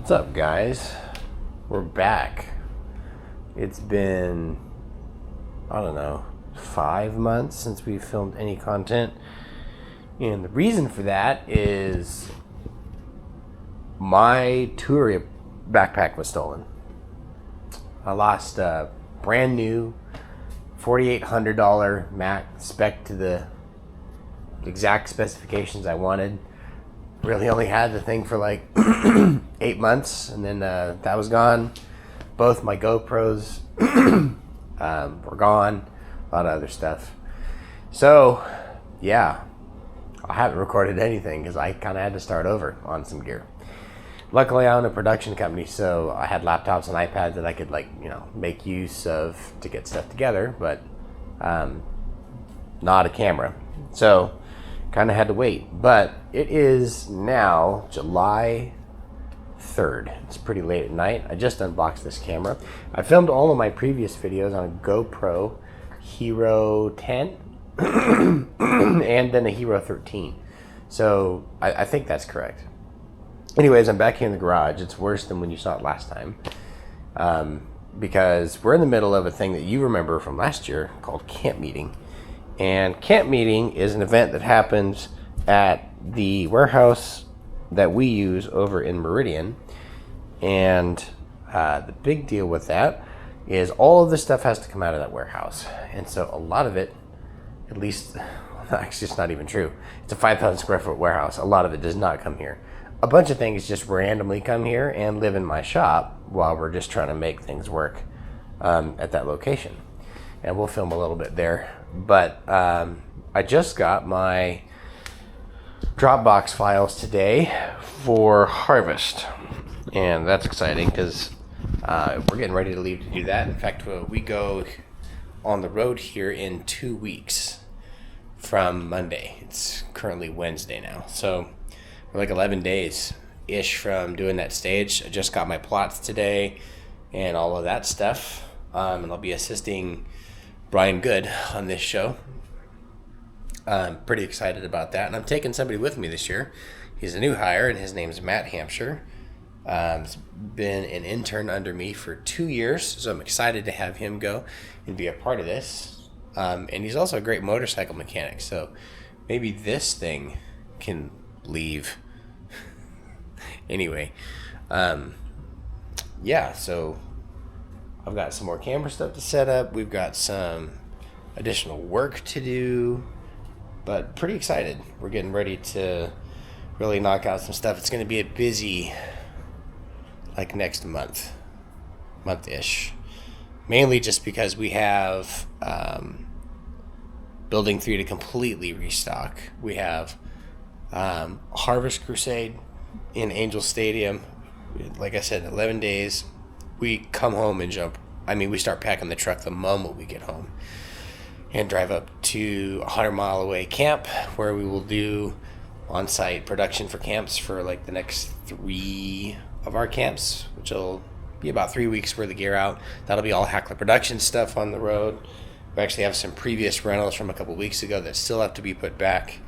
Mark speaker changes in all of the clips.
Speaker 1: What's up, guys? We're back. It's been, I don't know, 5 months since we filmed any content. And the reason for that is my tour backpack was stolen. I lost a brand new $4,800 Mac spec to the exact specifications I wanted. Really only had the thing for like 8 months, and then that was gone. Both my GoPros were gone. A lot of other stuff. So, yeah, I haven't recorded anything because I kind of had to start over on some gear. Luckily, I own a production company, so I had laptops and iPads that I could make use of to get stuff together, but not a camera. So, kind of had to wait. But it is now July 3rd. It's pretty late at night. I just unboxed this camera. I filmed all of my previous videos on a GoPro Hero 10 and then a Hero 13. So I think that's correct. Anyways, I'm back here in the garage. It's worse than when you saw it last time because we're in the middle of a thing that you remember from last year called Campmeeting. And Campmeeting is an event that happens at the warehouse that we use over in Meridian. And the big deal with that is all of this stuff has to come out of that warehouse. And so a lot of it, at least, actually it's not even true. It's a 5,000 square foot warehouse. A lot of it does not come here. A bunch of things just randomly come here and live in my shop while we're just trying to make things work at that location. And we'll film a little bit there. But I just got my Dropbox files today for harvest. And that's exciting because we're getting ready to leave to do that. In fact, we go on the road here in 2 weeks from Monday. It's currently Wednesday now. So we're like 11 days-ish from doing that stage. I just got my plots today and all of that stuff. And I'll be assisting Brian Good on this show. I'm pretty excited about that. And I'm taking somebody with me this year. He's a new hire, and his name's Matt Hampshire. He's been an intern under me for 2 years, so I'm excited to have him go and be a part of this. And he's also a great motorcycle mechanic, so maybe this thing can leave. Anyway, yeah, so I've got some more camera stuff to set up. We've got some additional work to do, but pretty excited. We're getting ready to really knock out some stuff. It's going to be a busy, like, next month-ish. Mainly just because we have Building 3 to completely restock. We have Harvest Crusade in Angel Stadium. Like I said, 11 days. We come home and we start packing the truck the moment we get home and drive up to a 100-mile away camp where we will do on-site production for camps for like the next 3 of our camps, which will be about 3 weeks worth of gear out. That'll be all Hackler production stuff on the road. We actually have some previous rentals from a couple weeks ago that still have to be put back.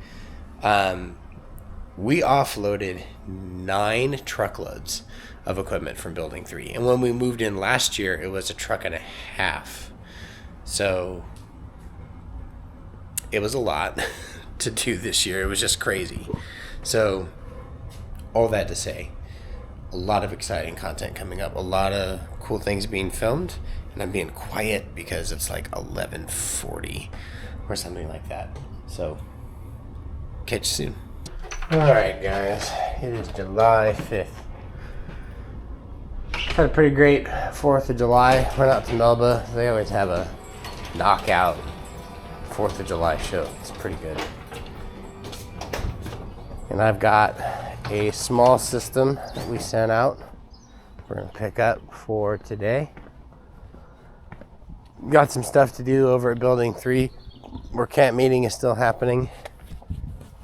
Speaker 1: We offloaded 9 truckloads of equipment from Building 3. And when we moved in last year, it was a truck and a half. So it was a lot to do this year. It was just crazy. So all that to say, a lot of exciting content coming up, a lot of cool things being filmed, and I'm being quiet because it's like 11:40 or something like that. So catch you soon. All right, guys, it is July 5th. Had a pretty great 4th of July. Went out to Melba. They always have a knockout 4th of July show. It's pretty good. And I've got a small system that we sent out. We're going to pick up for today. Got some stuff to do over at Building 3 where Campmeeting is still happening.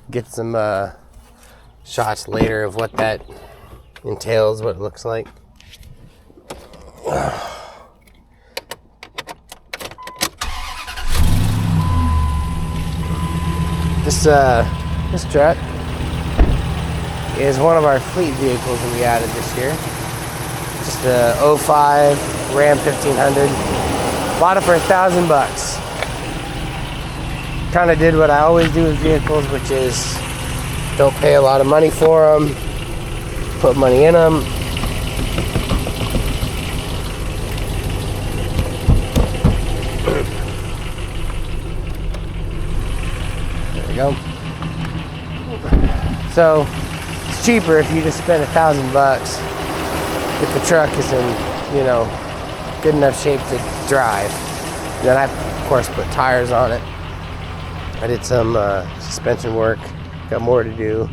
Speaker 1: Get some shots later of what that entails, what it looks like. This truck is one of our fleet vehicles that we added this year. Just a '05 Ram 1500. Bought it for $1,000 bucks. Kind of did what I always do with vehicles, which is don't pay a lot of money for them, put money in them. There we go. So it's cheaper if you just spend $1,000 bucks if the truck is in, you know, good enough shape to drive. Then I, of course, put tires on it. I did some suspension work, got more to do.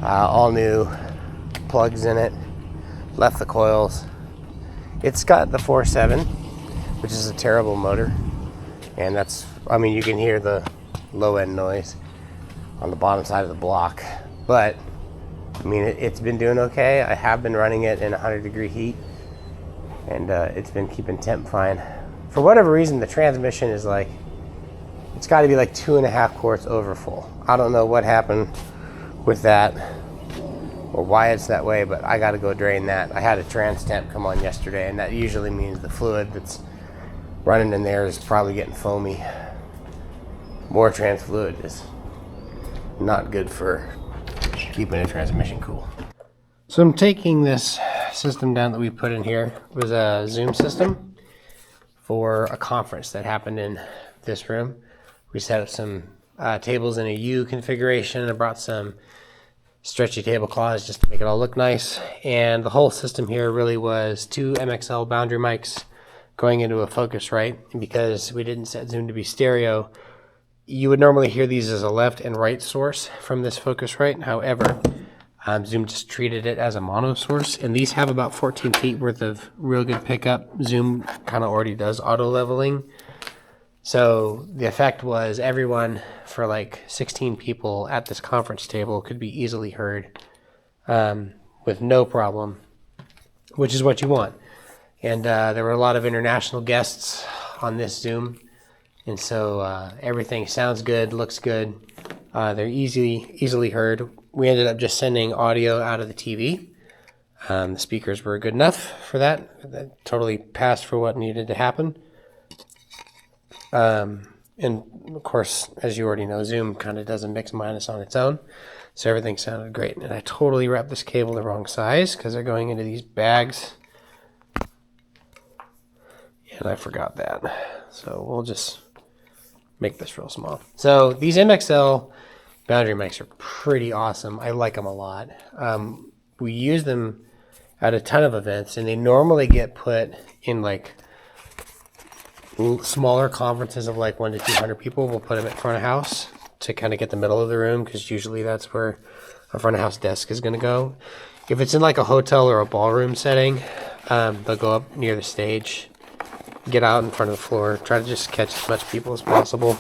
Speaker 1: All new plugs in it, left the coils. It's got the 4.7, which is a terrible motor. And that's, I mean, you can hear the low end noise on the bottom side of the block. But, I mean, it's been doing okay. I have been running it in 100-degree heat. And it's been keeping temp fine. For whatever reason, the transmission is like, it's got to be like 2.5 quarts over full. I don't know what happened with that or why it's that way, but I got to go drain that. I had a trans temp come on yesterday, and that usually means the fluid that's running in there is probably getting foamy. More trans fluid is not good for keeping a transmission cool. So I'm taking this system down that we put in here. It was a Zoom system for a conference that happened in this room. We set up some tables in a U configuration, and I brought some stretchy tablecloths just to make it all look nice. And the whole system here really was 2 MXL boundary mics going into a Focusrite. And because we didn't set Zoom to be stereo, you would normally hear these as a left and right source from this Focusrite. However, Zoom just treated it as a mono source, and these have about 14 feet worth of real good pickup. Zoom kind of already does auto leveling. So the effect was everyone for like 16 people at this conference table could be easily heard with no problem, which is what you want. And there were a lot of international guests on this Zoom. And so everything sounds good, looks good. They're easily heard. We ended up just sending audio out of the TV. The speakers were good enough for that. That totally passed for what needed to happen. And of course, as you already know, Zoom kind of does a mix minus on its own. So everything sounded great. And I totally wrapped this cable the wrong size because they're going into these bags. And I forgot that. So we'll just make this real small. So these MXL boundary mics are pretty awesome. I like them a lot. We use them at a ton of events, and they normally get put in like smaller conferences of like 1 to 200 people. We'll put them at front of house to kind of get the middle of the room, because usually that's where a front of house desk is going to go. If it's in like a hotel or a ballroom setting, they'll go up near the stage, get out in front of the floor, try to just catch as much people as possible.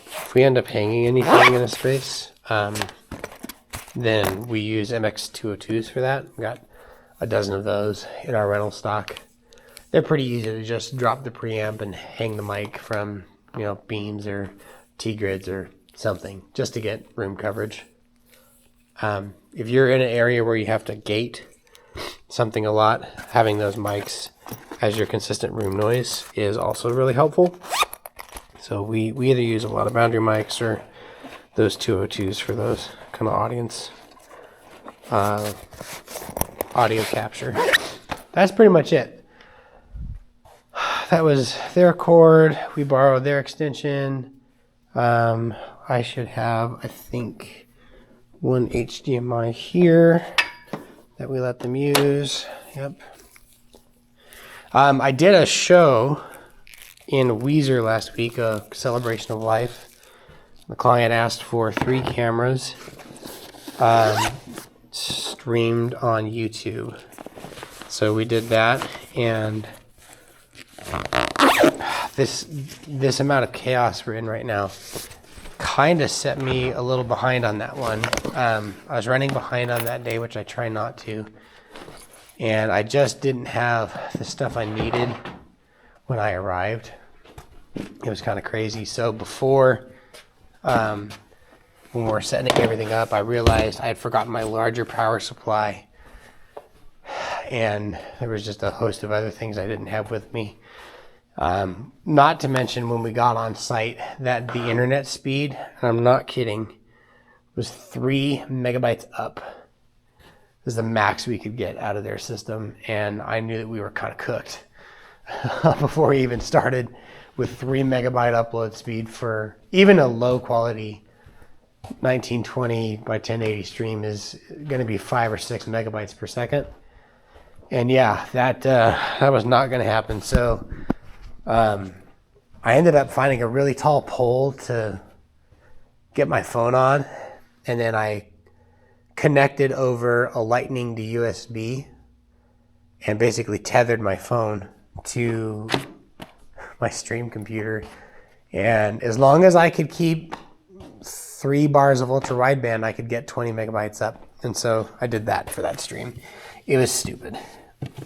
Speaker 1: If we end up hanging anything in a space, then we use MX202s for that. We got a dozen of those in our rental stock. They're pretty easy to just drop the preamp and hang the mic from, you know, beams or T-grids or something, just to get room coverage. If you're in an area where you have to gate something a lot, having those mics as your consistent room noise is also really helpful. So we either use a lot of boundary mics or those 202s for those kind of audience audio capture. That's pretty much it. That was their cord. We borrowed their extension. I should have, I think, one HDMI here that we let them use. Yep. I did a show in Weezer last week, a celebration of life. The client asked for 3 cameras streamed on YouTube. So we did that, and this amount of chaos we're in right now kind of set me a little behind on that one. I was running behind on that day, which I try not to. And I just didn't have the stuff I needed when I arrived. It was kind of crazy. So before When we were setting everything up, I realized I had forgotten my larger power supply, and there was just a host of other things I didn't have with me. Not to mention when we got on site that the internet speed, and I'm not kidding, was 3 megabytes up. This is the max we could get out of their system, and I knew that we were kind of cooked before we even started with 3 megabyte upload speed for even a low quality 1920 by 1080 stream is going to be 5 or 6 megabytes per second. And yeah, that was not going to happen. So I ended up finding a really tall pole to get my phone on, and then I connected over a lightning to USB and basically tethered my phone to my stream computer. And as long as I could keep 3 bars of ultra wideband, I could get 20 megabytes up. And so I did that for that stream. It was stupid,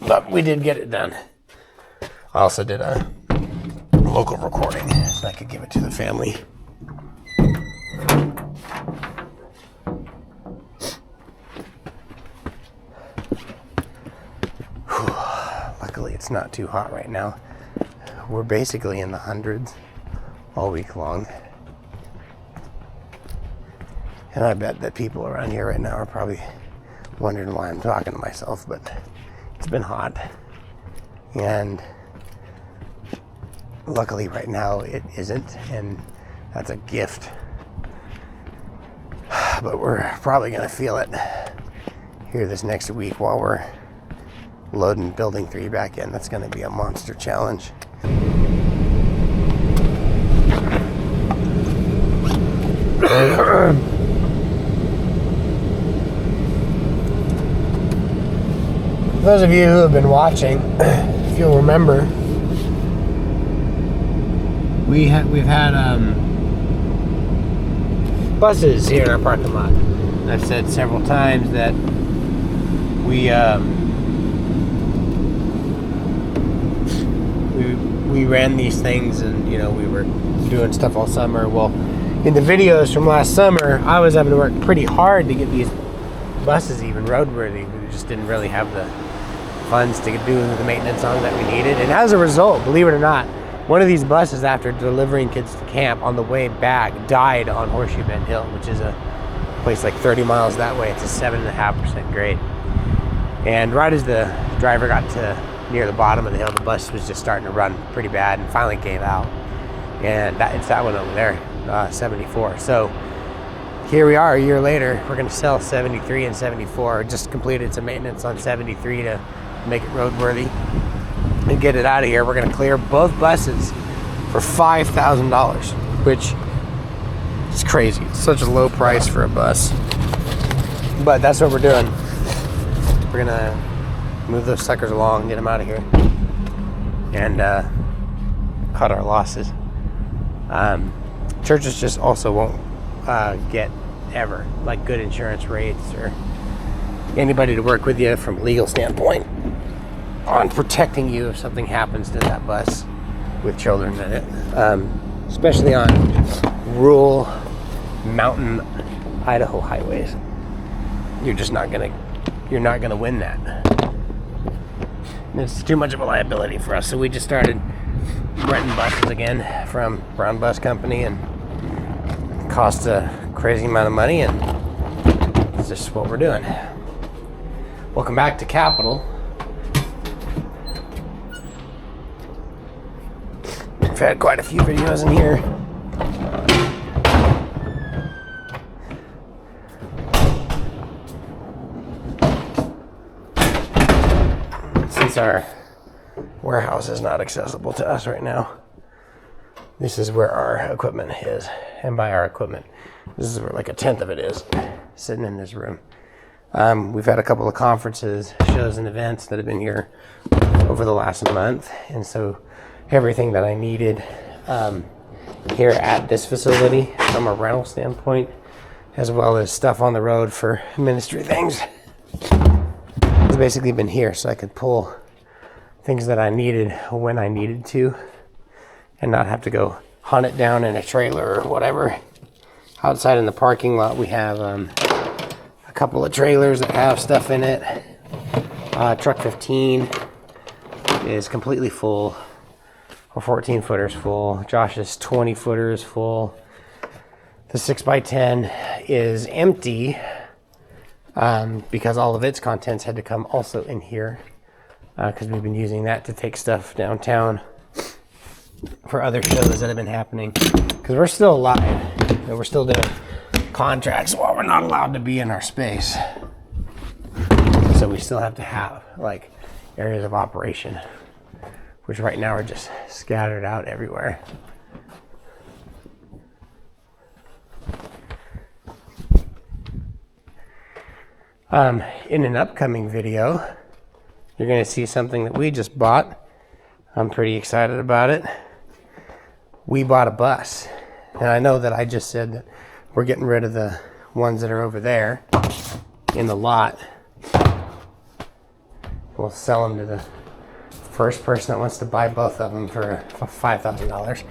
Speaker 1: but we did get it done. I also did a local recording so I could give it to the family. Luckily, it's not too hot right now. We're basically in the hundreds all week long. And I bet that people around here right now are probably wondering why I'm talking to myself, but it's been hot. And luckily right now it isn't, and that's a gift. But we're probably gonna feel it here this next week while we're loading Building 3 back in. That's gonna be a monster challenge. Those of you who have been watching, if you'll remember, we've had buses here in our parking lot. I've said several times that we ran these things, and we were doing stuff all summer. Well, in the videos from last summer, I was having to work pretty hard to get these buses even roadworthy. We just didn't really have the funds to do the maintenance on that we needed. And as a result, believe it or not, one of these buses, after delivering kids to camp on the way back, died on Horseshoe Bend Hill, which is a place like 30 miles that way. It's a 7.5% grade. And right as the driver got to near the bottom of the hill, the bus was just starting to run pretty bad and finally gave out. And it's that one over there, 74. So here we are a year later. We're going to sell 73 and 74. Just completed some maintenance on 73 to make it roadworthy and get it out of here. We're going to clear both buses for $5,000, which is crazy. It's such a low price for a bus, but that's what we're doing. We're going to move those suckers along, get them out of here, and cut our losses. Churches just also won't get ever like good insurance rates or anybody to work with you from a legal standpoint on protecting you if something happens to that bus with children in it, especially on rural mountain Idaho highways. You're not gonna win that. It's too much of a liability for us, so we just started renting buses again from Brown Bus Company, and it costs a crazy amount of money, and it's just what we're doing. Welcome back to Capital. We've had quite a few videos in here. Since our warehouse is not accessible to us right now, this is where our equipment is. And by our equipment, this is where like a tenth of it is, sitting in this room. We've had a couple of conferences, shows, and events that have been here over the last month. And so everything that I needed here at this facility from a rental standpoint, as well as stuff on the road for ministry things, has basically been here, so I could pull things that I needed when I needed to and not have to go hunt it down in a trailer or whatever. Outside in the parking lot, we have a couple of trailers that have stuff in it. Truck 15 is completely full. Our 14 footer is full. Josh's 20 footer is full. The 6x10 is empty because all of its contents had to come also in here because we've been using that to take stuff downtown for other shows that have been happening. Because we're still alive and we're still doing contracts while we're not allowed to be in our space. So we still have to have like areas of operation, which right now are just scattered out everywhere. In an upcoming video, you're going to see something that we just bought. I'm pretty excited about it. We bought a bus. And I know that I just said that we're getting rid of the ones that are over there in the lot. We'll sell them to the first person that wants to buy both of them for $5,000.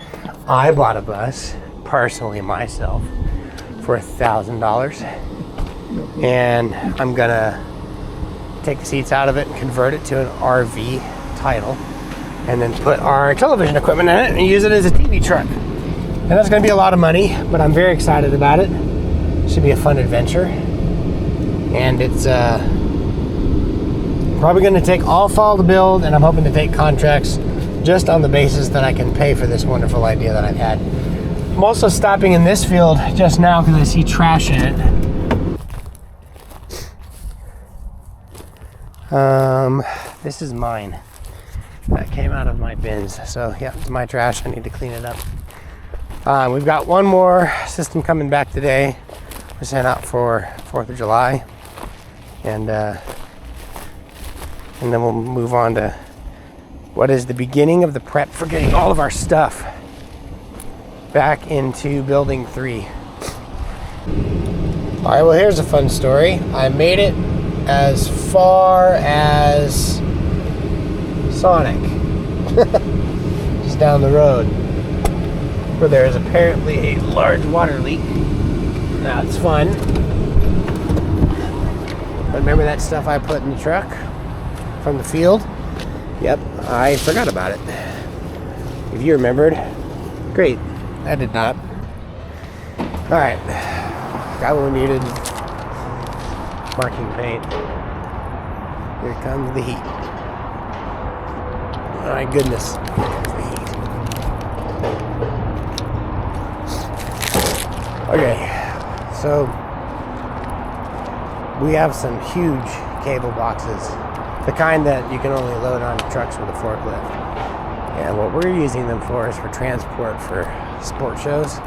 Speaker 1: I bought a bus, personally myself, for $1,000. And I'm gonna take the seats out of it and convert it to an RV title, and then put our television equipment in it and use it as a TV truck. And that's gonna be a lot of money, but I'm very excited about it. Should be a fun adventure. And it's probably gonna take all fall to build, and I'm hoping to take contracts just on the basis that I can pay for this wonderful idea that I've had. I'm also stopping in this field just now because I see trash in it. This is mine. That came out of my bins. So yeah, it's my trash. I need to clean it up. We've got one more system coming back today. We're sent out for 4th of July. And then we'll move on to what is the beginning of the prep for getting all of our stuff back into building 3. All right, well, here's a fun story. I made it as far as Sonic, just down the road, where there is apparently a large water leak. Now it's fun. But remember that stuff I put in the truck from the field? Yep, I forgot about it. If you remembered, great. I did not. All right, got what we needed. Marking paint. Here comes the heat. Oh my goodness. Here comes the heat. Okay, so we have some huge cable boxes, the kind that you can only load on trucks with a forklift. And what we're using them for is for transport for sport shows.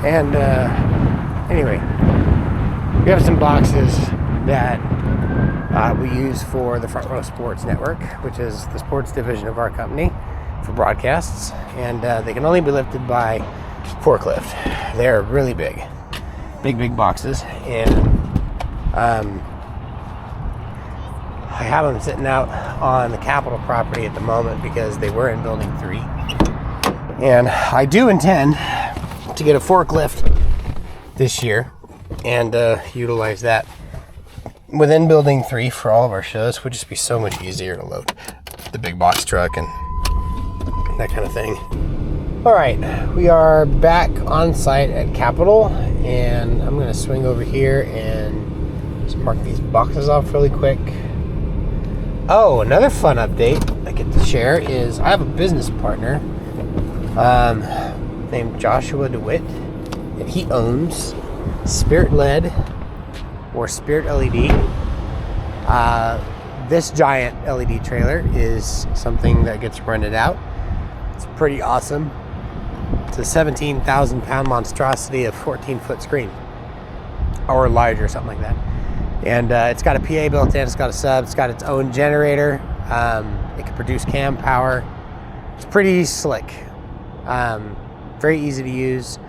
Speaker 1: And anyway, we have some boxes that we use for the Front Row Sports Network, which is the sports division of our company for broadcasts, and they can only be lifted by forklift. They're really big boxes, and I have them sitting out on the Capitol property at the moment because they were in Building 3, and I do intend to get a forklift this year and utilize that within Building 3 for all of our shows. It would just be so much easier to load the big box truck and that kind of thing. All right, we are back on site at Capitol, and I'm going to swing over here and just mark these boxes off really quick. Oh, another fun update I get to share is I have a business partner named Joshua DeWitt, and he owns Spirit LED or Spirit LED. This giant LED trailer is something that gets rented out. It's pretty awesome. It's a 17,000 pound monstrosity of 14-foot screen or larger, something like that. And it's got a PA built in, it's got a sub, it's got its own generator. It can produce cam power. It's pretty slick. Very easy to use.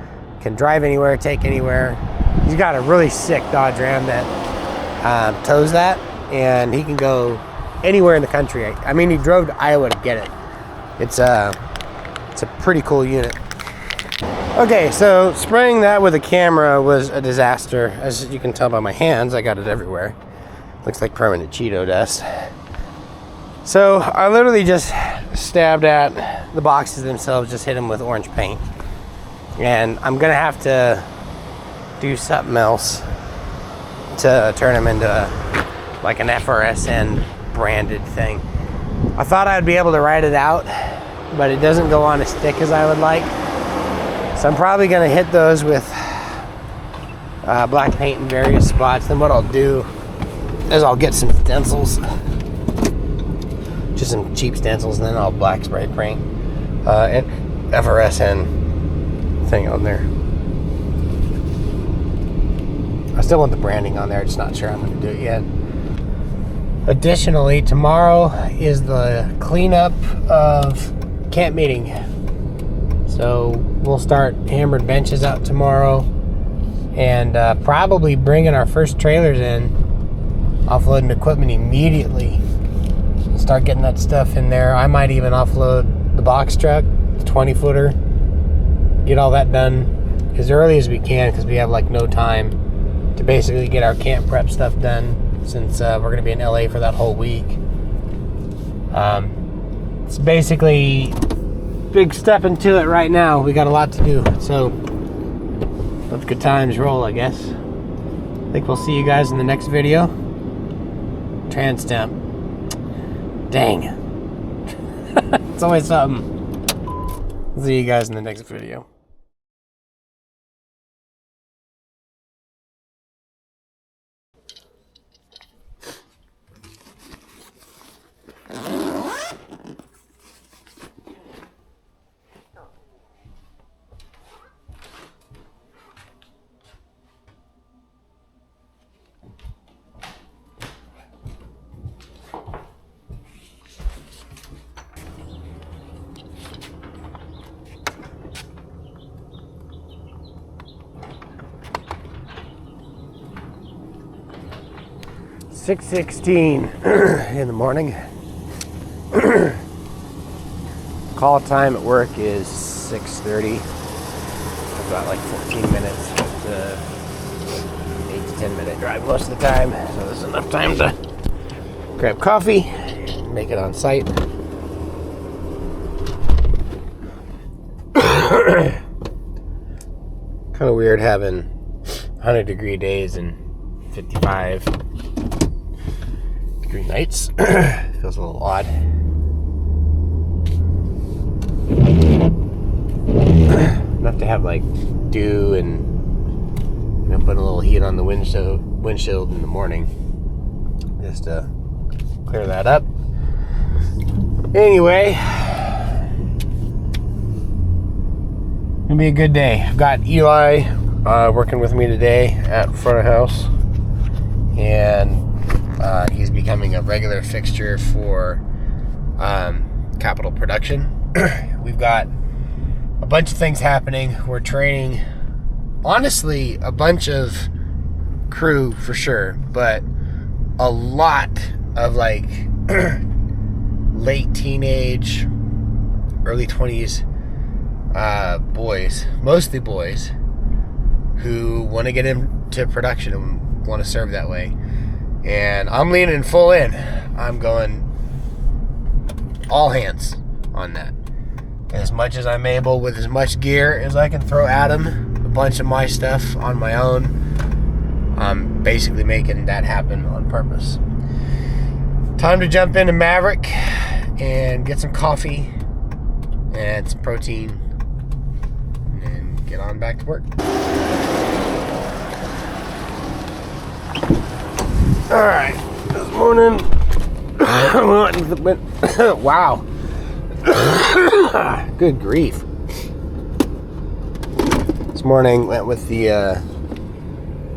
Speaker 1: Can drive anywhere, take anywhere. He's got a really sick Dodge Ram that tows that, and he can go anywhere in the country. I mean, he drove to Iowa to get it. It's a pretty cool unit. Okay, so spraying that with a camera was a disaster. As you can tell by my hands, I got it everywhere. Looks like permanent Cheeto dust. So I literally just stabbed at the boxes themselves, just hit them with orange paint. And I'm gonna have to do something else to turn them into like an FRSN branded thing. I thought I'd be able to write it out, but it doesn't go on as thick as I would like. So I'm probably gonna hit those with black paint in various spots. Then what I'll do is I'll get some stencils, just some cheap stencils, and then I'll black spray paint and FRSN thing on there. I still want the branding on there, just not sure I'm going to do it yet. Additionally, tomorrow is the cleanup of Campmeeting. So we'll start hammered benches out tomorrow, and probably bringing our first trailers in, offloading equipment immediately. Start getting that stuff in there. I might even offload the box truck, the 20-footer, get all that done as early as we can, because we have like no time to basically get our camp prep stuff done, since we're going to be in LA for that whole week. It's basically big step into it right now. We got a lot to do, so let good times roll, I guess. I think we'll see you guys in the next video. Trans temp. Dang. It's always something. See you guys in the next video. (6:16) in the morning. Call time at work is 6:30. I've got like 14 minutes. It's a 8 to 10 minute drive most of the time, so there's enough time to grab coffee, make it on site. Kind of weird having 100-degree days and 55-degree nights. Feels a little odd. Enough to have like dew and put a little heat on the windshield in the morning, just to clear that up. Anyway, gonna be a good day. I've got Eli working with me today at front of house, and he's becoming a regular fixture for capital production. We've got a bunch of things happening. We're training, honestly, a bunch of crew for sure, but a lot of like late teenage, early 20s boys, mostly boys, who want to get into production and want to serve that way. And I'm leaning full in. I'm going all hands on that. As much as I'm able, with as much gear as I can throw at them, a bunch of my stuff on my own. I'm basically making that happen on purpose. Time to jump into Maverick and get some coffee and some protein and get on back to work. Alright, this morning, wow. Good grief. This morning went with the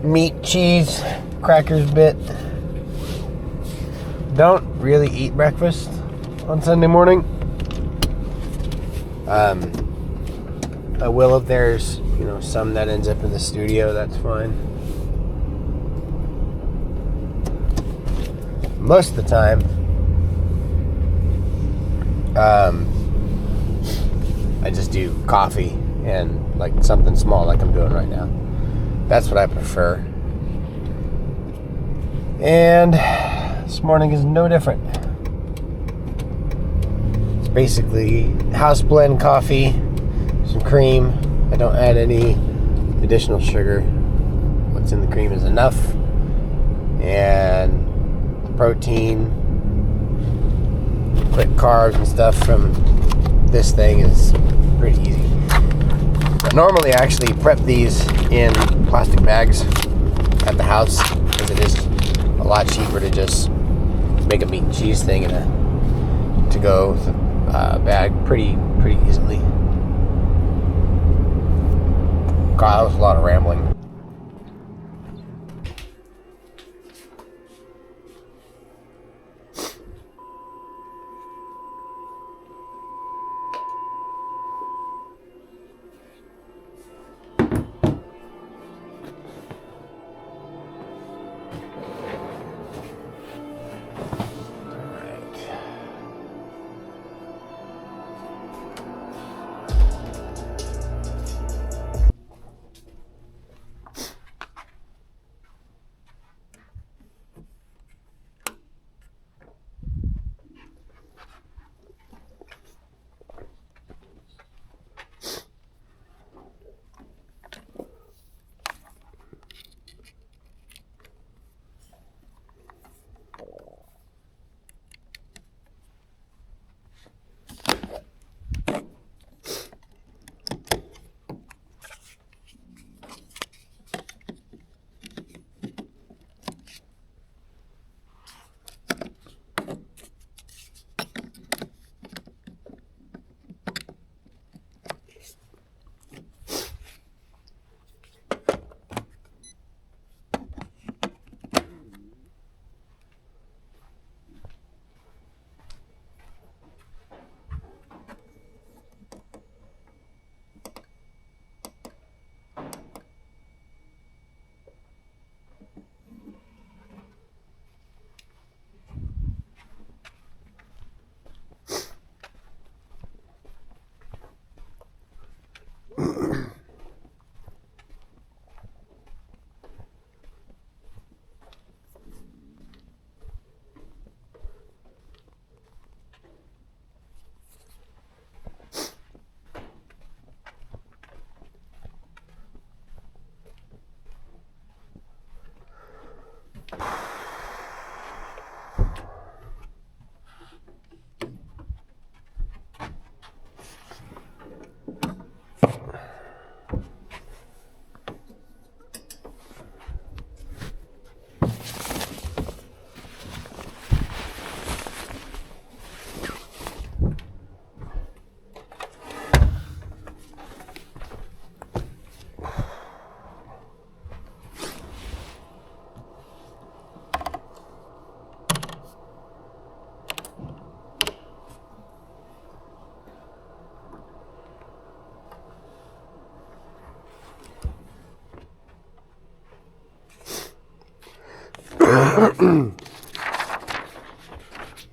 Speaker 1: meat, cheese, crackers bit. Don't really eat breakfast on Sunday morning. I will if there's, some that ends up in the studio, that's fine. Most of the time, I just do coffee and like something small like I'm doing right now. That's what I prefer. And this morning is no different. It's basically house blend coffee, some cream. I don't add any additional sugar. What's in the cream is enough. And protein, quick carbs and stuff from this thing is pretty easy. But normally I actually prep these in plastic bags at the house because it is a lot cheaper to just make a meat and cheese thing in a to-go bag pretty easily. God, that was a lot of rambling.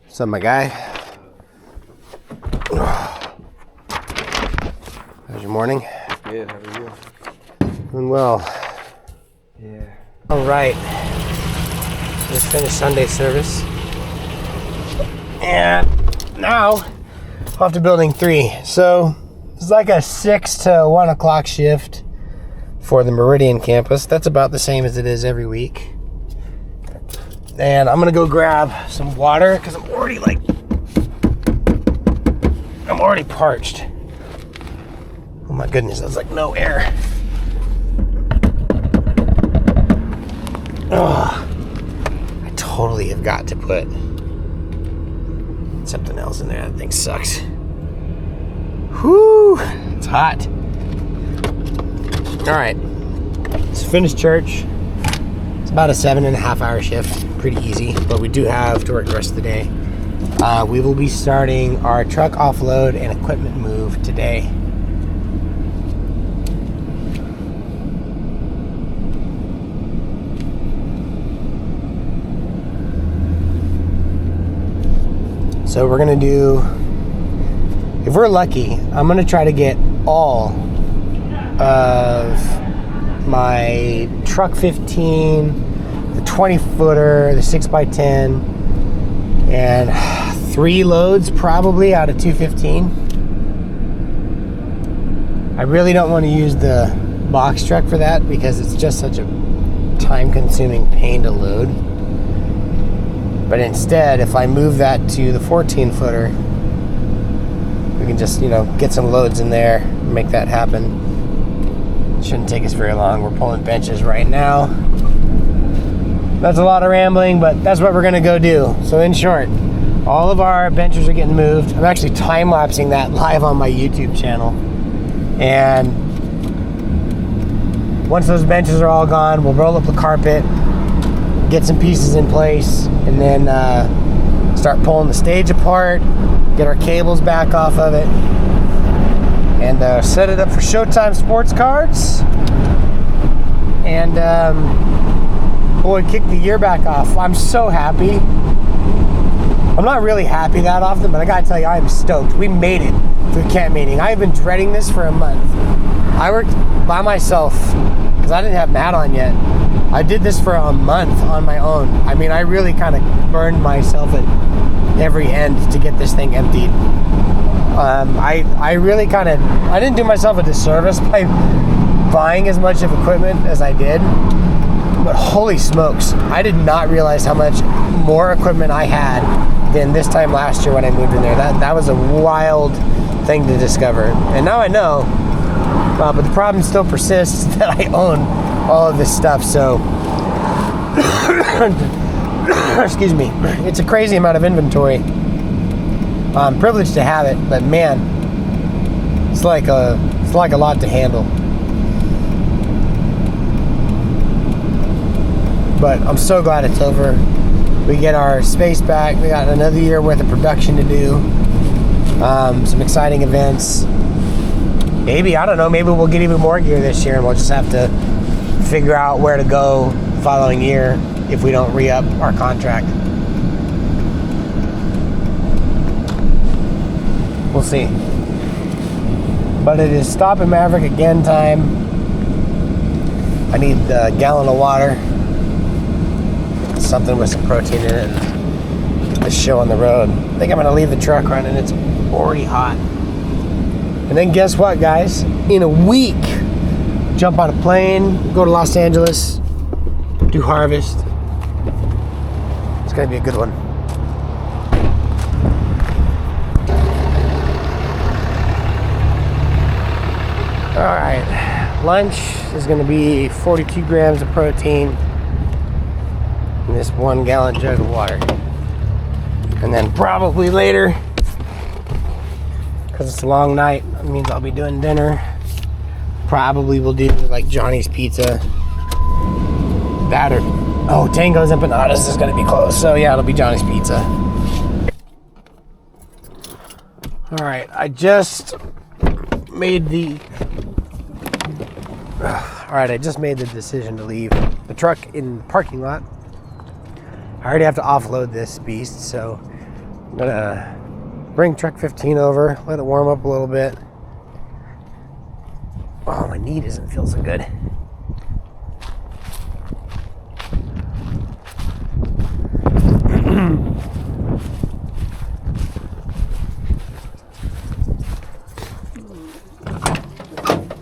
Speaker 1: What's up, my guy? How's your morning?
Speaker 2: Good, how are you?
Speaker 1: Doing well.
Speaker 2: Yeah.
Speaker 1: All right. Just finished Sunday service. And now, off to building 3. So, it's like a 6 to 1 o'clock shift for the Meridian campus. That's about the same as it is every week. And I'm gonna go grab some water because I'm already parched. Oh my goodness, that's like no air. Oh, I totally have got to put something else in there. That thing sucks. Whew, it's hot. All right, let's finish church. It's
Speaker 3: about a 7.5 hour shift, pretty easy, but we do have to work the rest of the day. We will be starting our truck offload and equipment move today. So we're gonna do, if we're lucky, I'm gonna try to get all of my truck 15, the 20 footer, the 6x10, and 3 loads probably out of 215. I really don't want to use the box truck for that because it's just such a time-consuming pain to load. But instead, if I move that to the 14 footer, we can just, get some loads in there and make that happen. Shouldn't take us very long. We're pulling benches right now. That's a lot of rambling, but that's what we're gonna go do. So in short, all of our benches are getting moved. I'm actually time-lapsing that live on my YouTube channel. And once those benches are all gone, we'll roll up the carpet, get some pieces in place, and then start pulling the stage apart, get our cables back off of it, and set it up for Showtime sports cards. And boy, kick the year back off. I'm so happy. I'm not really happy that often, but I gotta tell you, I am stoked. We made it through Campmeeting. I've been dreading this for a month. I worked by myself because I didn't have Matt on yet. I did this for a month on my own. I mean, I really kind of burned myself at every end to get this thing emptied. I really I didn't do myself a disservice by buying as much of equipment as I did, but holy smokes, I did not realize how much more equipment I had than this time last year when I moved in there. That was a wild thing to discover, and now I know, but the problem still persists that I own all of this stuff, so excuse me, it's a crazy amount of inventory. I'm privileged to have it, but man, it's like a lot to handle. But I'm so glad it's over. We get our space back. We got another year worth of production to do. Some exciting events. Maybe, I don't know, maybe we'll get even more gear this year and we'll just have to figure out where to go the following year if we don't re-up our contract. We'll see. But it is Stop and Maverick again time. I need a gallon of water, something with some protein in it, and get this show on the road. I think I'm gonna leave the truck running. It's already hot. And then guess what, guys? In a week, jump on a plane, go to Los Angeles, do harvest. It's gonna be a good one. All right, lunch is gonna be 42 grams of protein and this 1 gallon jug of water. And then probably later, because it's a long night, it means I'll be doing dinner. Probably we'll do like Johnny's Pizza. That or, Tango's Empanadas is gonna be close. So yeah, it'll be Johnny's Pizza. All right, I just made the decision to leave the truck in the parking lot. I already have to offload this beast, so I'm gonna bring truck 15 over, let it warm up a little bit. Oh, my knee doesn't feel so good.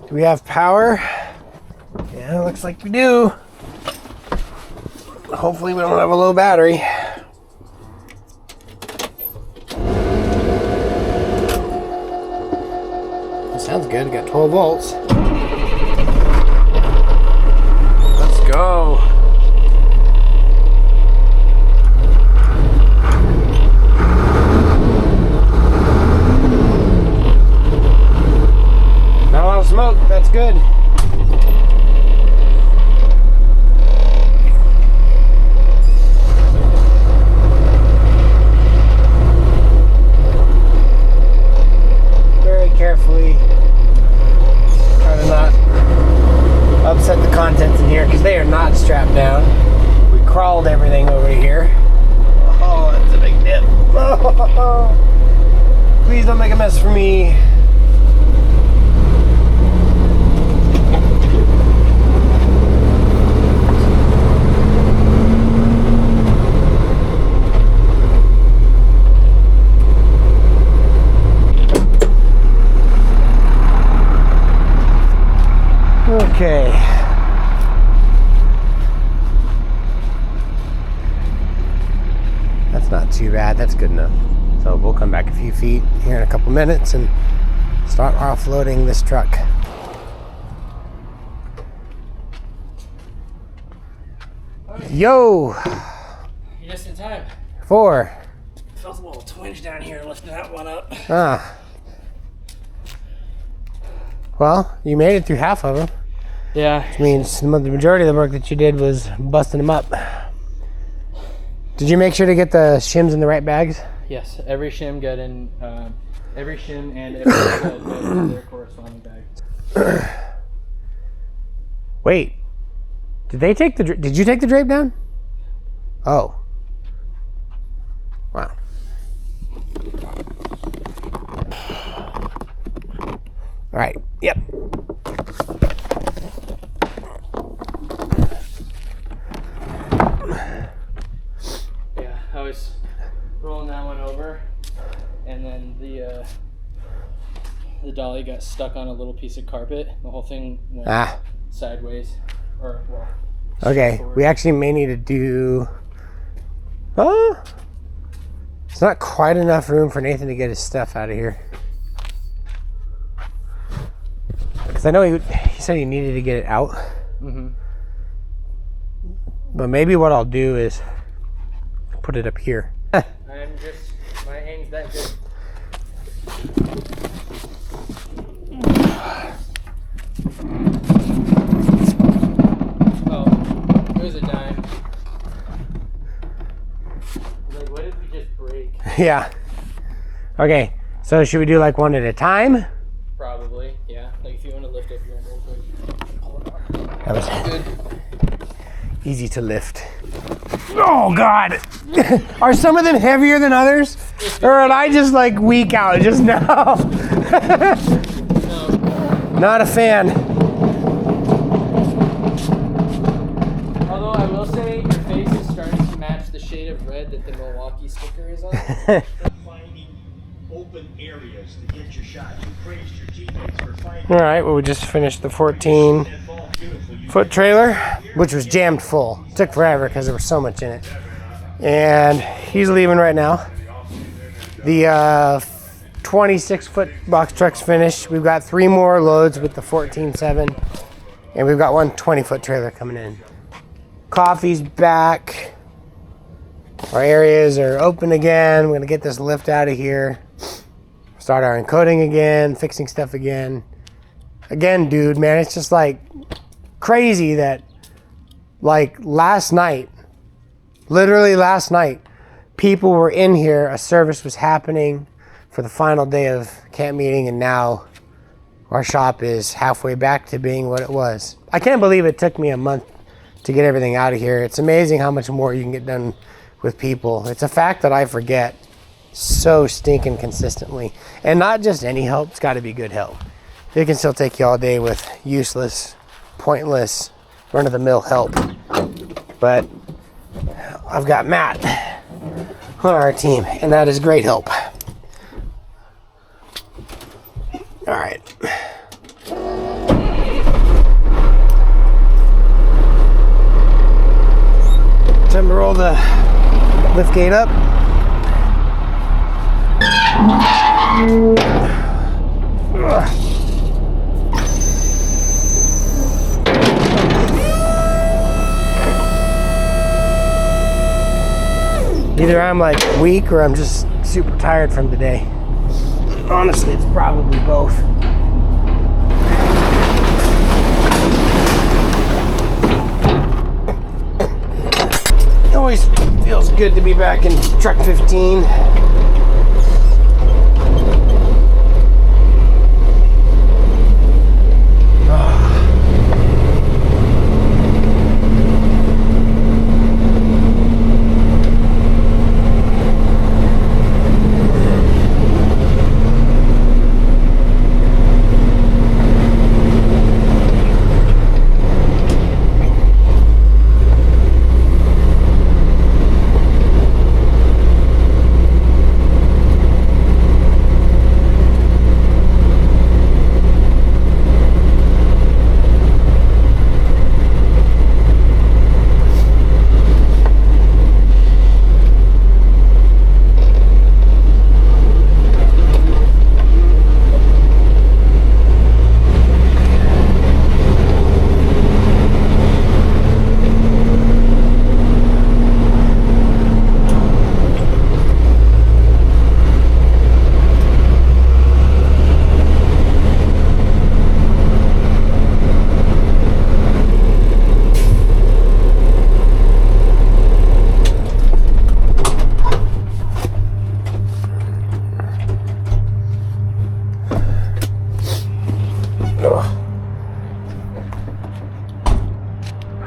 Speaker 3: Do we have power? Yeah, looks like we do. Hopefully we don't have a low battery. Sounds good. Got 12 volts. Let's go. Not a lot of smoke. That's good. mess for me. Okay. That's not too bad. That's good enough. So we'll come back a few feet here in a couple minutes and start offloading this truck. Yo!
Speaker 4: You're just in time.
Speaker 3: 4.
Speaker 4: Felt a little twinge down here lifting that one up.
Speaker 3: Ah. Well, you made it through half of them.
Speaker 4: Yeah.
Speaker 3: Which means the majority of the work that you did was busting them up. Did you make sure to get the shims in the right bags?
Speaker 4: Yes, every shim got in, every shim and every stud got in their corresponding bag.
Speaker 3: Wait. Did you take the drape down? Oh. Wow. All right. Yep.
Speaker 4: Yeah, I was rolling that one over, and then the dolly got stuck on a little piece of carpet. The whole thing went sideways, or well.
Speaker 3: Okay.
Speaker 4: Forward.
Speaker 3: We actually may need to do. It's not quite enough room for Nathan to get his stuff out of here. Because I know he said he needed to get it out.
Speaker 4: Mm-hmm.
Speaker 3: But maybe what I'll do is put it up here.
Speaker 4: My aim's that good. Oh, it was a dime. Like, what did we just break?
Speaker 3: Yeah. Okay. So should we do like one at a time?
Speaker 4: Probably, yeah. Like, if you want to lift up your end real quick. Hold on.
Speaker 3: That was
Speaker 4: Good.
Speaker 3: easy to lift. Oh God! Are some of them heavier than others, or did I just like weak out just now?
Speaker 4: No.
Speaker 3: Not a fan.
Speaker 4: Although I will say your face is starting to match the shade of red that the Milwaukee sticker is on.
Speaker 5: Finding open areas to get your shot. You praised your teammates for finding.
Speaker 3: All right. Well, we just finished the 14-foot trailer, which was jammed full. It took forever because there was so much in it. And he's leaving right now. The 26-foot box truck's finished. We've got 3 more loads with the 14.7, and we've got one 20-foot trailer coming in. Coffee's back. Our areas are open again. We're gonna get this lift out of here. Start our encoding again, fixing stuff again. Again, dude, man, it's just like crazy that like last night, literally last night, people were in here, a service was happening for the final day of camp meeting, and now our shop is halfway back to being what it was. I can't believe it took me a month to get everything out of here. It's amazing how much more you can get done with people. It's a fact that I forget so stinking consistently. And not just any help, it's gotta be good help. It can still take you all day with useless, pointless, run-of-the-mill help. But I've got Matt on our team, and that is great help. All right. Time to roll the lift gate up. Either I'm like weak or I'm just super tired from today. Honestly, it's probably both. It always feels good to be back in truck 15.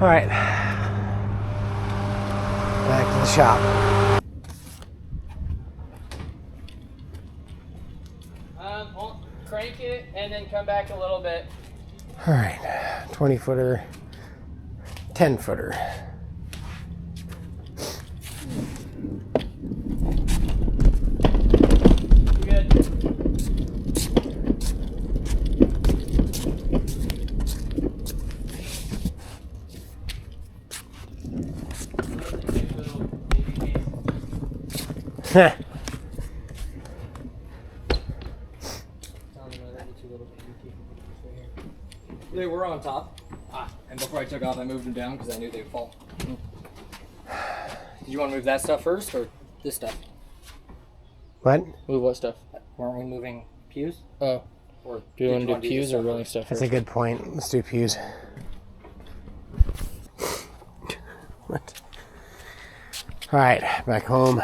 Speaker 3: All right. Back to the shop.
Speaker 4: Crank it and then come back a little bit.
Speaker 3: All right. 20 footer, 10 footer.
Speaker 4: Good.
Speaker 2: They were on top. And before I took off, I moved them down because I knew they'd fall. Did you want to move that stuff first or this stuff?
Speaker 3: What?
Speaker 4: Move what stuff?
Speaker 2: Weren't we moving pews?
Speaker 4: Oh.
Speaker 2: Or
Speaker 4: Do you want to do pews or rolling stuff
Speaker 3: That's
Speaker 4: first?
Speaker 3: a good point. Let's do pews. What? All right, back home.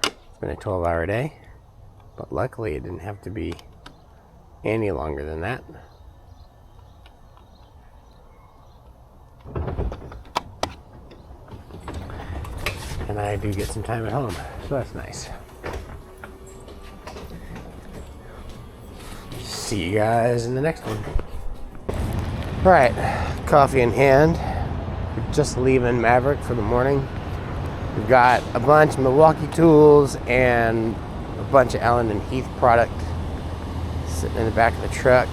Speaker 3: It's been a 12-hour day, but luckily it didn't have to be any longer than that. And I do get some time at home, so that's nice. See you guys in the next one. All right, coffee in hand. We're just leaving Maverick for the morning. We've got a bunch of Milwaukee tools and a bunch of Allen and Heath product sitting in the back of the truck.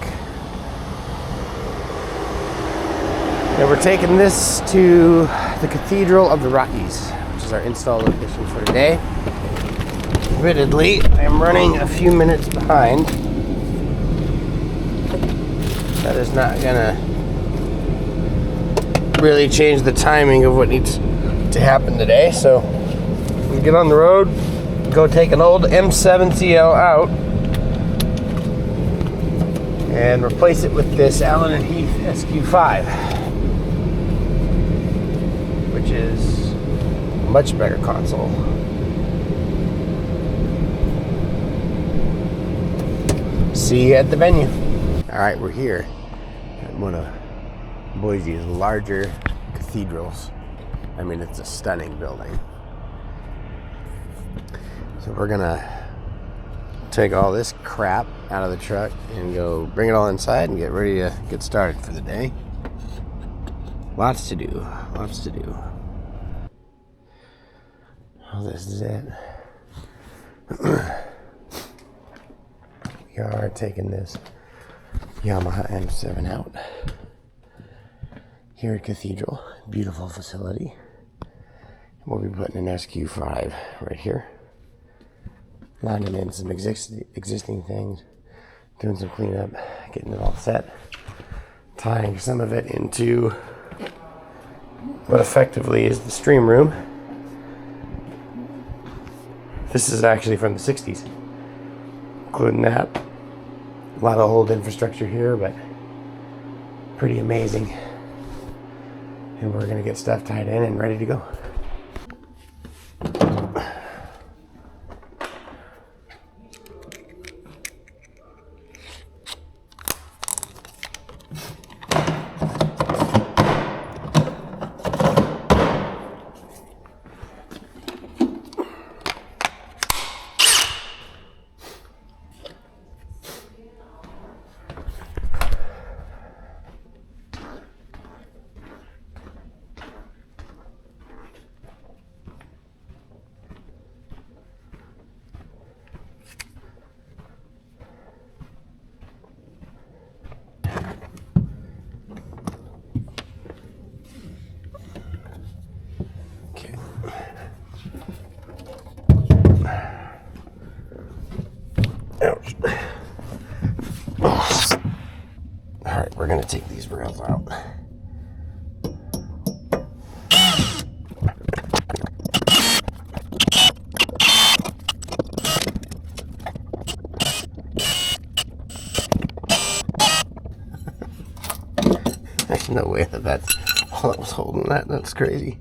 Speaker 3: And we're taking this to the Cathedral of the Rockies, which is our install location for today. Admittedly, I am running a few minutes behind. That is not gonna really change the timing of what needs to happen today. So we get on the road, go take an old M7 CL out, and replace it with this Allen and Heath SQ5, which is a much better console. See you at the venue. All right, we're here at one of Boise's larger cathedrals. I mean, it's a stunning building. So we're gonna take all this crap out of the truck and go bring it all inside and get ready to get started for the day. Lots to do, lots to do. Oh, this is it. We are taking this Yamaha M7 out here at Cathedral. Beautiful facility. We'll be putting an SQ5 right here. Lining in some existing things, doing some cleanup, getting it all set, tying some of it into what effectively is the stream room. This is actually from the 60s, including that. A lot of old infrastructure here, but pretty amazing. And we're gonna get stuff tied in and ready to go. Ouch. Alright, we're gonna take these rails out. There's no way that's all that was holding that. That's crazy.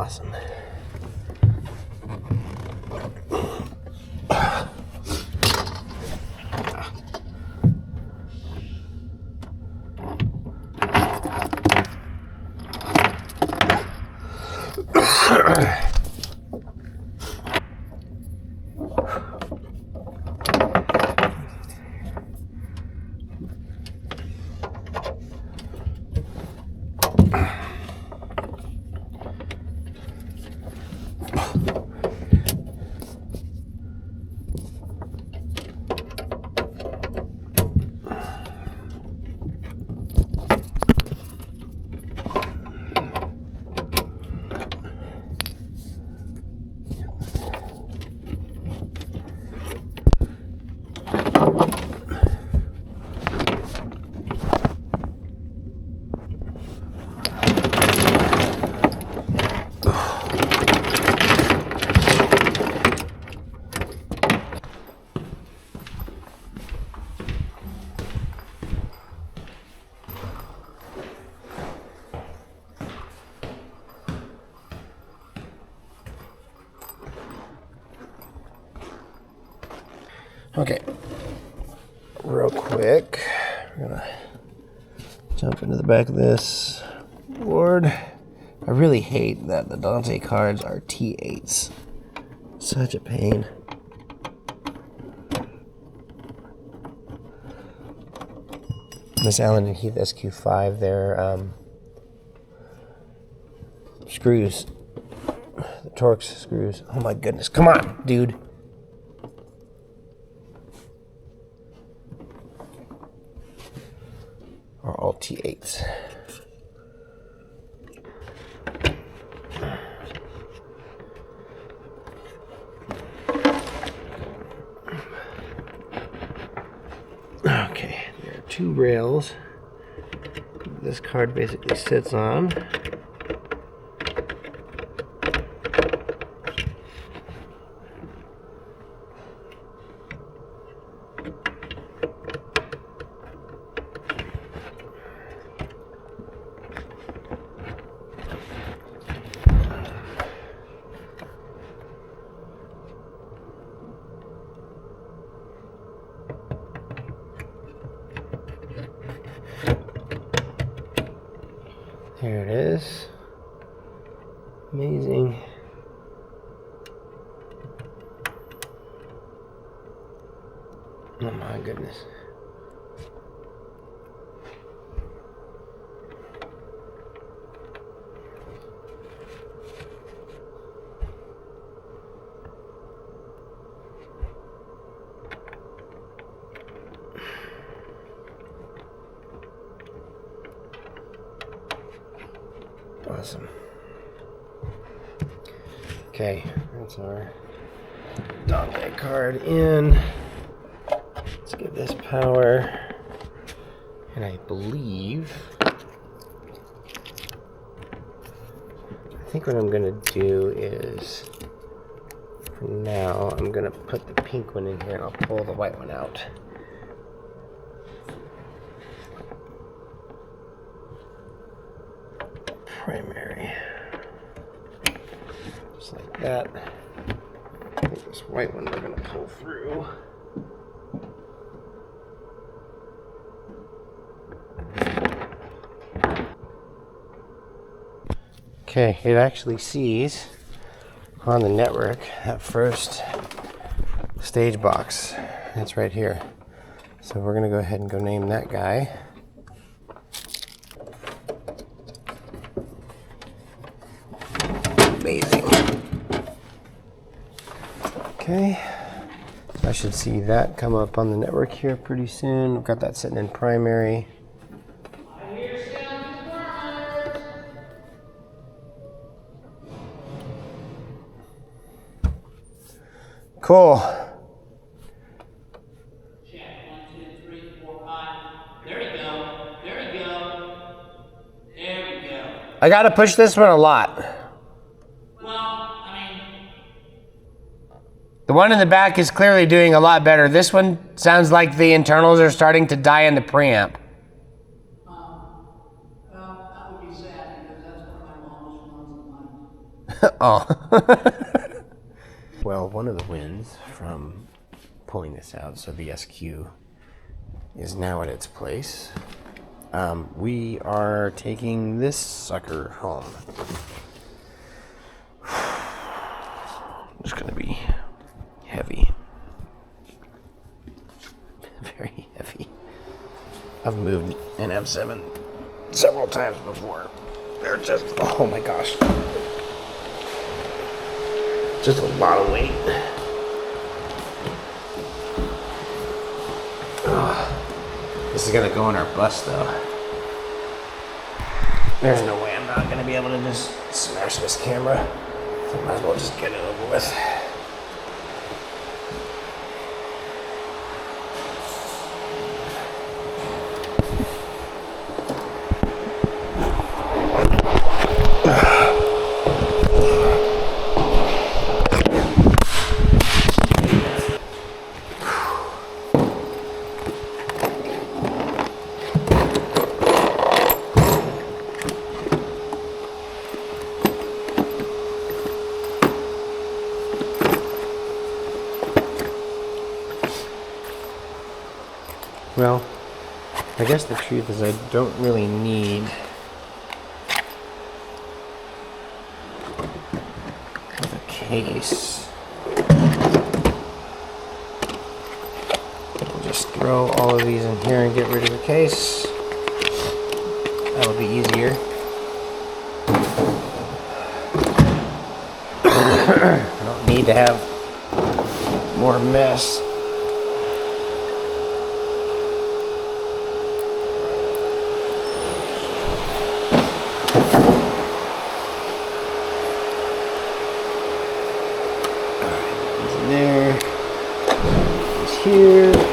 Speaker 3: Awesome. Okay, real quick, we're gonna jump into the back of this board. I really hate that the Dante cards are T8s. Such a pain. Miss Allen and Heath SQ5, they're screws, the Torx screws. Oh my goodness, come on, dude. Are all T8s. Okay, there are two rails this card basically sits on. There it is. Amazing. Oh my goodness. Awesome. Okay, that's our Dante card in. Let's give this power. And I believe, I think what I'm gonna do is, for now, I'm gonna put the pink one in here and I'll pull the white one out. Primary. Just like that. I think this white one we're going to pull through. Okay, it actually sees on the network that first stage box. That's right here. So we're going to go ahead and go name that guy. Amazing. Okay, so I should see that come up on the network here pretty soon. We've got that sitting in primary. Cool.
Speaker 6: Check. 1, 2, 3, 4, 5. There we go. There we go. There we go.
Speaker 3: I gotta push this one a lot. The one in the back is clearly doing a lot better. This one sounds like the internals are starting to die in the preamp.
Speaker 6: Well, that would be sad because that's one of my longest runs of mine.
Speaker 1: Oh. Well, one of the wins from pulling this out, so the SQ is now at its place. We are taking this sucker home. It's gonna be heavy. Very heavy. I've moved an M7 several times before. They're just, oh my gosh. Just a lot of weight. This is gonna go in our bus though. There's no way I'm not gonna be able to just smash this camera. So I might as well just get it over with. Well, I guess the truth is I don't really need the case. I'll just throw all of these in here and get rid of the case. That'll be easier. I don't need to have more mess. There, it's here, there.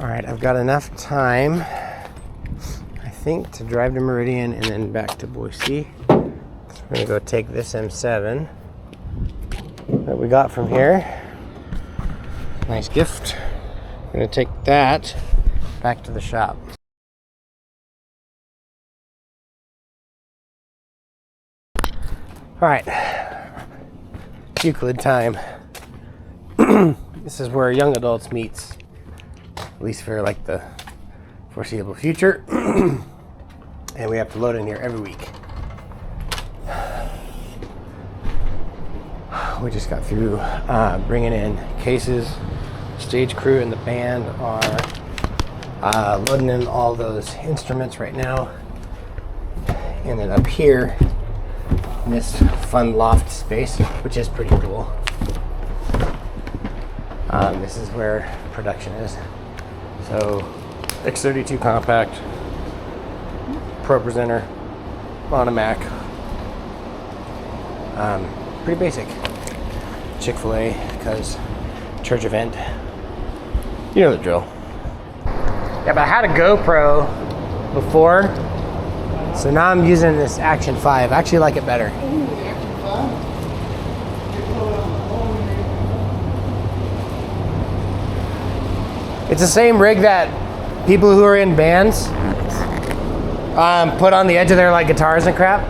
Speaker 1: All right, I've got enough time, I think, to drive to Meridian and then back to Boise. So we're gonna go take this M7 that we got from here. Nice gift. We're gonna take that back to the shop. All right, Euclid time. This is where young adults meets. At least for like the foreseeable future. And we have to load in here every week.
Speaker 3: we just got through bringing in cases. Stage crew and the band are loading in all those instruments right now. And then up here, in this fun loft space, which is pretty cool. This is where production is. So, X32 compact, Pro Presenter on a Mac. Pretty basic. Chick-fil-A, because church event. You know the drill. Yeah, but I had a GoPro before, so now I'm using this Action 5. I actually like it better. It's the same rig that people who are in bands put on the edge of their like guitars and crap.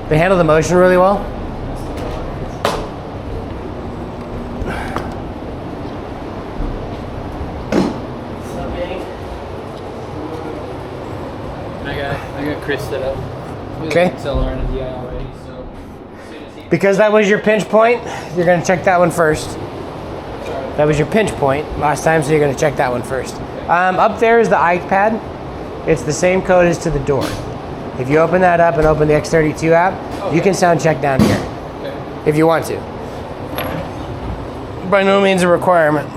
Speaker 3: They handle the motion really well.
Speaker 4: I got Chris set up.
Speaker 3: Okay.
Speaker 4: XLR and a DI already, so as soon as he
Speaker 3: Because that was your pinch point, you're gonna check that one first. That was your pinch point last time, so you're gonna check that one first. Up there is the iPad. It's the same code as to the door. If you open that up and open the X32 app, you can sound check down here.
Speaker 4: Okay.
Speaker 3: If you want to. By no means a requirement.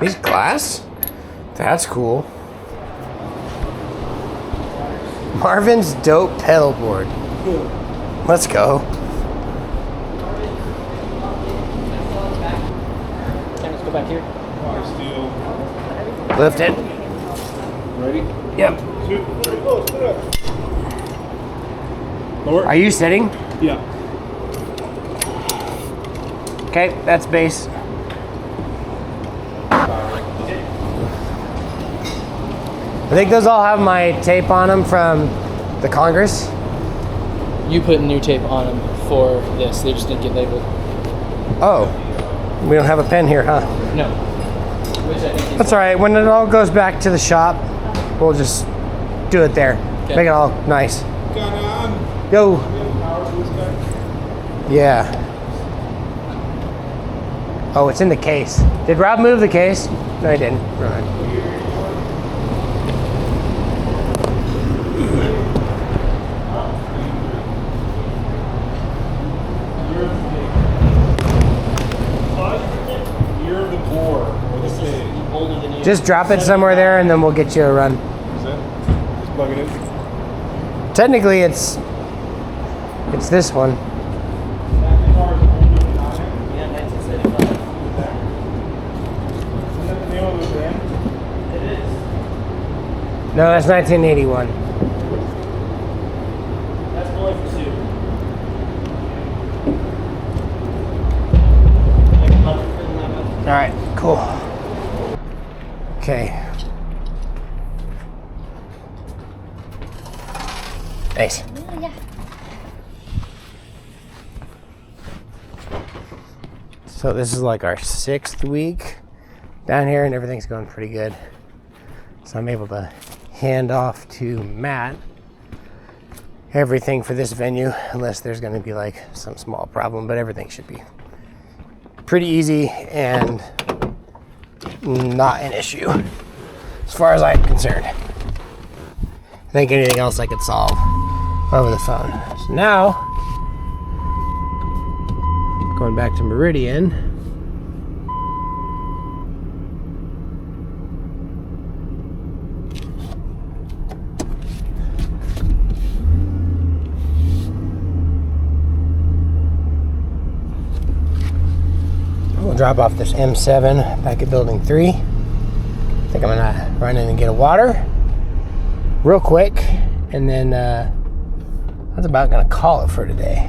Speaker 3: These glass? That's cool. Marvin's dope pedal board. Let's go.
Speaker 4: Okay, let's go back here.
Speaker 3: Lift it.
Speaker 7: Ready?
Speaker 3: Yep.
Speaker 7: Lower?
Speaker 3: Are you sitting?
Speaker 7: Yeah.
Speaker 3: Okay, that's bass. I think those all have my tape on them from the Congress.
Speaker 4: You put new tape on them for this. They just didn't get labeled.
Speaker 3: Oh, we don't have a pen here, huh?
Speaker 4: No. Which I think is
Speaker 3: That's all right. When it all goes back to the shop, we'll just do it there.
Speaker 4: Okay.
Speaker 3: Make it all nice.
Speaker 7: Got on.
Speaker 3: Yo.
Speaker 7: Power to this guy.
Speaker 3: Yeah. Oh, it's in the case. Did Rob move the case? No, he didn't. All right.
Speaker 7: Year of the boar. What is it?
Speaker 4: older than you.
Speaker 3: Just drop it somewhere there, and then we'll get you a run.
Speaker 7: Is that? Just plug it in.
Speaker 3: Technically, it's this one.
Speaker 4: Yeah, 1975.
Speaker 7: Isn't that the name of the band?
Speaker 4: It is.
Speaker 3: No, that's 1981.
Speaker 4: That's Boy for Sue.
Speaker 3: All right, cool. Okay. Nice. So this is like our 6th week down here, and everything's going pretty good. So I'm able to hand off to Matt everything for this venue, unless there's going to be like some small problem, but everything should be pretty easy and not an issue as far as I'm concerned. I think anything else I could solve over the phone. So now, going back to Meridian. We'll drop off this M7 back at building 3. I think I'm gonna run in and get a water real quick, and then that's about gonna call it for today.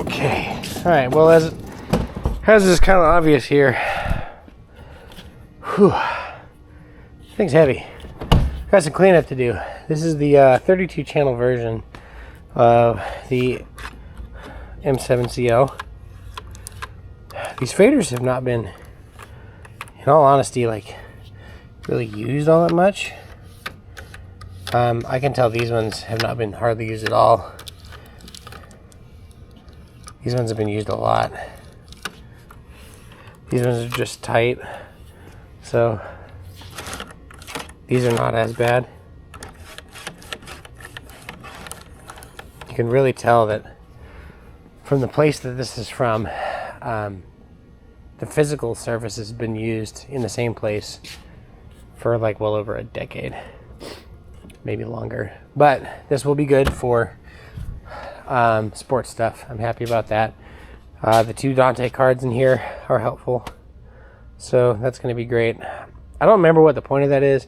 Speaker 3: Okay. right, well, as is kind of obvious here, whew, thing's heavy. Got some cleanup to do. This is the 32 channel version of the M7CL. These faders have not been, in all honesty, like really used all that much. I can tell these ones have not been hardly used at all. These ones have been used a lot. These ones are just tight, so these are not as bad. You can really tell that from the place that this is from, the physical surface has been used in the same place for like well over a decade, maybe longer. But this will be good for sports stuff. I'm happy about that. The 2 Dante cards in here are helpful, so that's going to be great. I don't remember what the point of that is.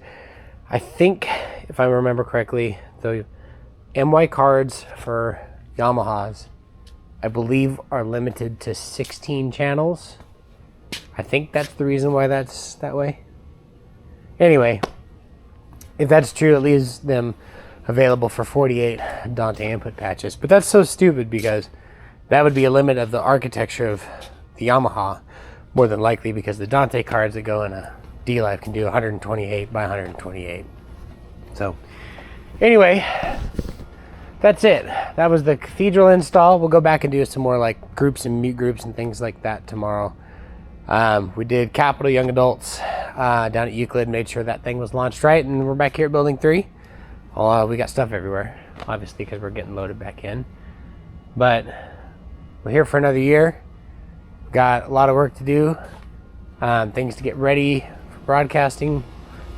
Speaker 3: I think, if I remember correctly, the MY cards for Yamahas, I believe, are limited to 16 channels. I think that's the reason why that's that way. Anyway, if that's true, it leaves them available for 48 Dante input patches. But that's so stupid, because that would be a limit of the architecture of the Yamaha, more than likely, because the Dante cards that go in a D-Live can do 128 by 128. So, anyway, that's it. That was the Cathedral install. We'll go back and do some more like groups and mute groups and things like that tomorrow. We did Capital Young Adults down at Euclid, made sure that thing was launched right, and we're back here at Building 3. We got stuff everywhere, obviously, because we're getting loaded back in. But we're here for another year. Got a lot of work to do, things to get ready for broadcasting.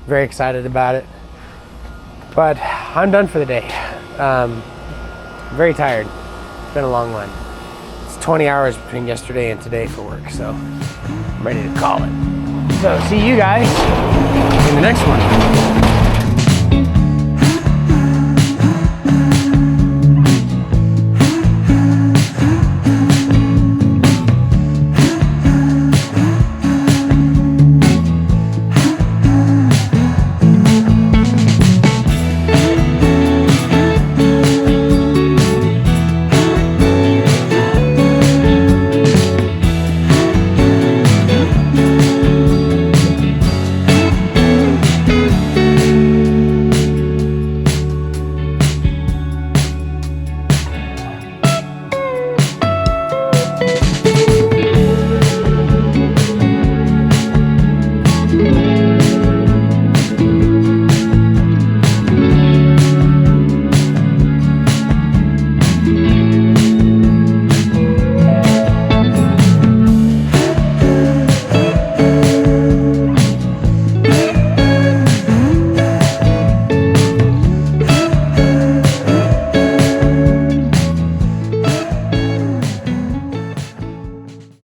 Speaker 3: Very excited about it. But I'm done for the day. Very tired. It's been a long one. It's 20 hours between yesterday and today for work, so I'm ready to call it. So see you guys in the next one.